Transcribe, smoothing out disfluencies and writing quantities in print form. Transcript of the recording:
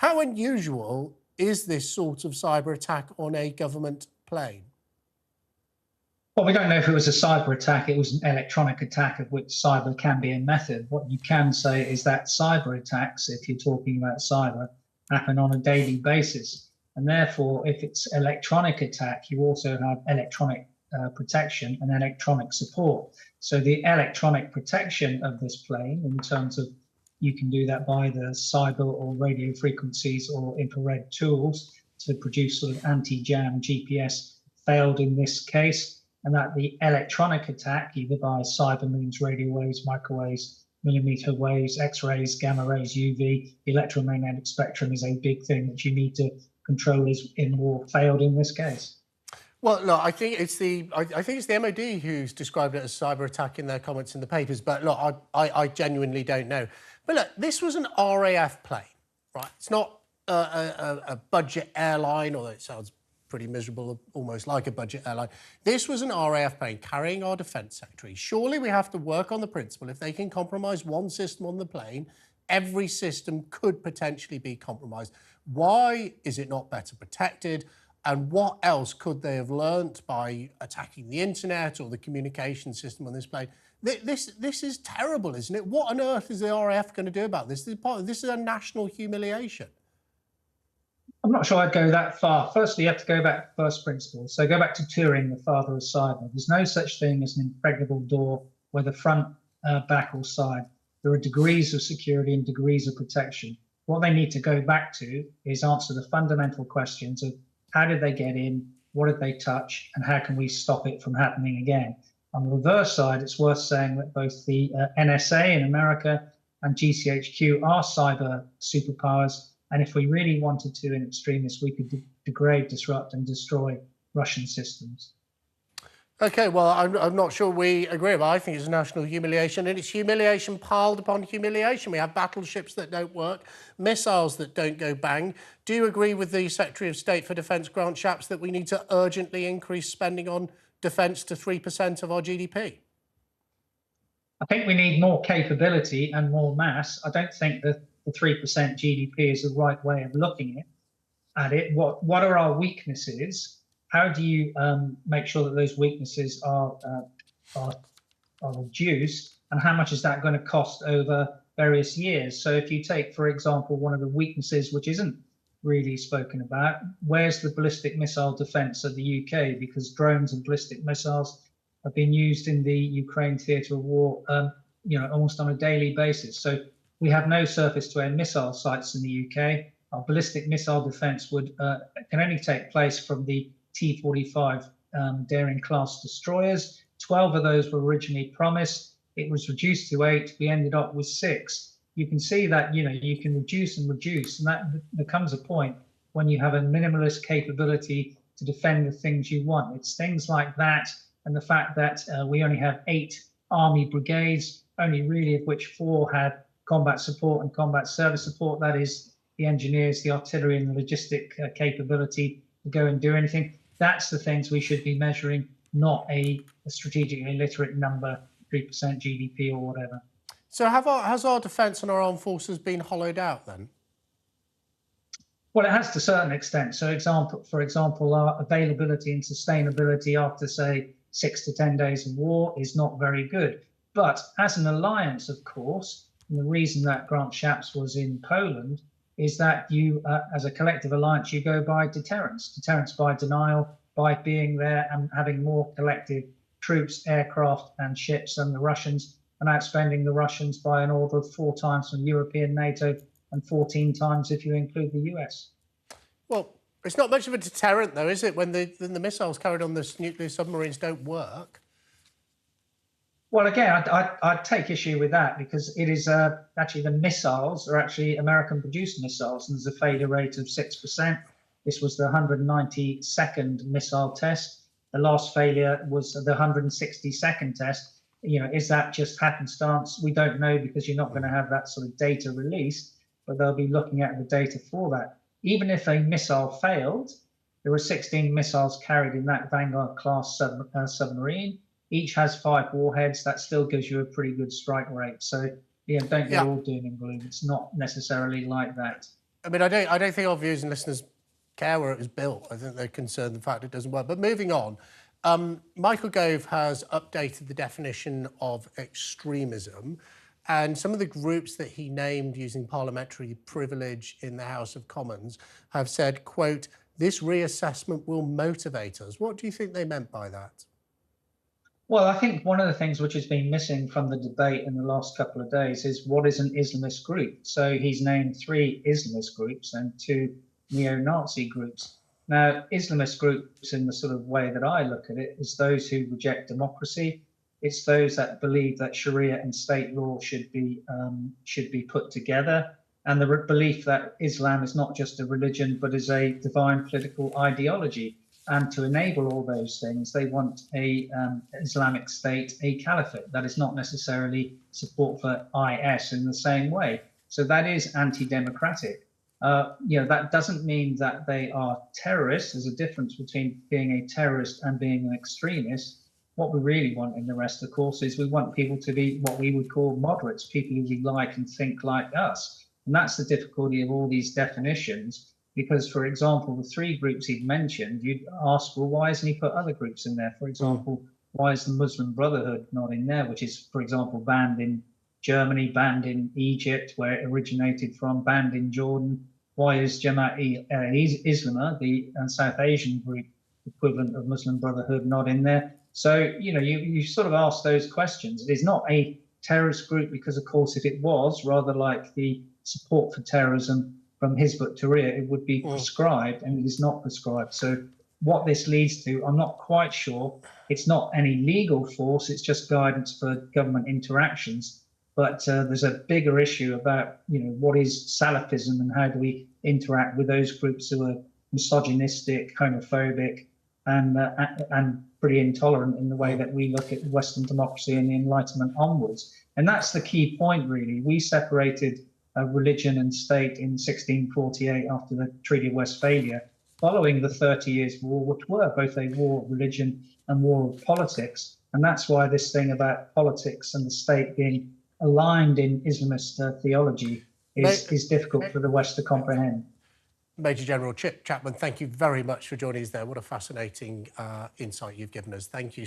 How unusual is this sort of cyber attack on a government plane? Well, we don't know if it was a cyber attack. It was an electronic attack, of which cyber can be a method. What you can say is that cyber attacks, if you're talking about cyber, happen on a daily basis. And therefore, if it's electronic attack, you also have electronic protection and electronic support. So the electronic protection of this plane, in terms of you can do that by the cyber or radio frequencies or infrared tools to produce sort of anti-jam GPS, failed in this case. And that the electronic attack, either by cyber means radio waves, microwaves, millimeter waves, X-rays, gamma rays, UV, electromagnetic spectrum is a big thing that you need to control is in war, failed in this case. Well, look, I think it's the MOD who's described it as cyber attack in their comments in the papers. But look, I genuinely don't know. But look, this was an RAF plane, right? It's not a budget airline, although it sounds pretty miserable, almost like a budget airline. This was an RAF plane carrying our defence secretary. Surely we have to work on the principle, if they can compromise one system on the plane, every system could potentially be compromised. Why is it not better protected? And what else could they have learnt by attacking the internet or the communication system on this plane? This is terrible, isn't it? What on earth is the RAF going to do about this? This is a national humiliation. I'm not sure I'd go that far. Firstly, you have to go back to first principles. So go back to Turing, the father of cyber. There's no such thing as an impregnable door, whether front, back or side. There are degrees of security and degrees of protection. What they need to go back to is answer the fundamental questions of how did they get in, what did they touch, and how can we stop it from happening again? On the reverse side, it's worth saying that both the NSA in America and GCHQ are cyber superpowers. And if we really wanted to in extremis, we could degrade, disrupt and destroy Russian systems. OK, well, I'm not sure we agree, but I think it's a national humiliation, and it's humiliation piled upon humiliation. We have battleships that don't work, missiles that don't go bang. Do you agree with the Secretary of State for Defence, Grant Shapps, that we need to urgently increase spending on defence to 3% of our GDP? I think we need more capability and more mass. I don't think that the 3% GDP is the right way of looking at it. What are our weaknesses? How do you make sure that those weaknesses are reduced? And how much is that going to cost over various years? So if you take, for example, one of the weaknesses which isn't really spoken about, where's the ballistic missile defence of the UK? Because drones and ballistic missiles have been used in the Ukraine theatre of war, almost on a daily basis. So we have no surface-to-air missile sites in the UK. Our ballistic missile defence can only take place from the T-45 Daring class destroyers. 12 of those were originally promised. It was reduced to 8. We ended up with 6. You can see that you can reduce and reduce, and that there comes a point when you have a minimalist capability to defend the things you want. It's things like that, and the fact that we only have 8 army brigades, only really of which 4 had combat support and combat service support. That is the engineers, the artillery and the logistic capability to go and do anything. That's the things we should be measuring, not a strategically illiterate number, 3% GDP or whatever. So has our defence and our armed forces been hollowed out then? Well, it has to a certain extent. So for example, our availability and sustainability after, say, 6 to 10 days of war is not very good. But as an alliance, of course, and the reason that Grant Shapps was in Poland is that you, as a collective alliance, you go by deterrence. Deterrence by denial, by being there and having more collective troops, aircraft and ships than the Russians, and outspending the Russians by an order of 4 times from European NATO and 14 times if you include the US. Well, it's not much of a deterrent, though, is it, when the missiles carried on the nuclear submarines don't work? Well, again, I'd take issue with that because it is actually the missiles are actually American-produced missiles, and there's a failure rate of 6%. This was the 192nd missile test. The last failure was the 162nd test. Is that just happenstance? We don't know because you're not going to have that sort of data released, but they'll be looking at the data for that. Even if a missile failed, there were 16 missiles carried in that Vanguard-class submarine. Each has 5 warheads. That still gives you a pretty good strike rate. So, don't get all doom and gloom. It's not necessarily like that. I mean, I don't think our viewers and listeners care where it was built. I think they're concerned the fact it doesn't work. But moving on, Michael Gove has updated the definition of extremism, and some of the groups that he named using parliamentary privilege in the House of Commons have said, quote, "This reassessment will motivate us." What do you think they meant by that? Well, I think one of the things which has been missing from the debate in the last couple of days is what is an Islamist group? So he's named 3 Islamist groups and 2 neo-Nazi groups. Now, Islamist groups, in the sort of way that I look at it, is those who reject democracy. It's those that believe that Sharia and state law should be put together, and the belief that Islam is not just a religion but is a divine political ideology. And to enable all those things, they want a Islamic State, a caliphate. That is not necessarily support for IS in the same way. So that is anti-democratic. That doesn't mean that they are terrorists. There's a difference between being a terrorist and being an extremist. What we really want in the West, of course, is we want people to be what we would call moderates, people who like and think like us. And that's the difficulty of all these definitions. Because, for example, the 3 groups he'd mentioned, you'd ask, well, why hasn't he put other groups in there? For example, why is the Muslim Brotherhood not in there, which is, for example, banned in Germany, banned in Egypt, where it originated from, banned in Jordan? Why is Jamaat-e-Islama, the South Asian group equivalent of Muslim Brotherhood, not in there? So, you sort of ask those questions. It is not a terrorist group because, of course, if it was, rather like the support for terrorism from Hizb ut-Tahrir, it would be prescribed, and it is not prescribed. So what this leads to, I'm not quite sure. It's not any legal force, it's just guidance for government interactions. But there's a bigger issue about, what is Salafism and how do we interact with those groups who are misogynistic, homophobic, and pretty intolerant in the way that we look at Western democracy and the Enlightenment onwards. And that's the key point, really. We separated religion and state in 1648 after the Treaty of Westphalia, following the 30 Years' War, which were both a war of religion and war of politics. And that's why this thing about politics and the state being aligned in Islamist theology is difficult for the West to comprehend. Major General Chip Chapman, thank you very much for joining us there. What a fascinating insight you've given us. Thank you.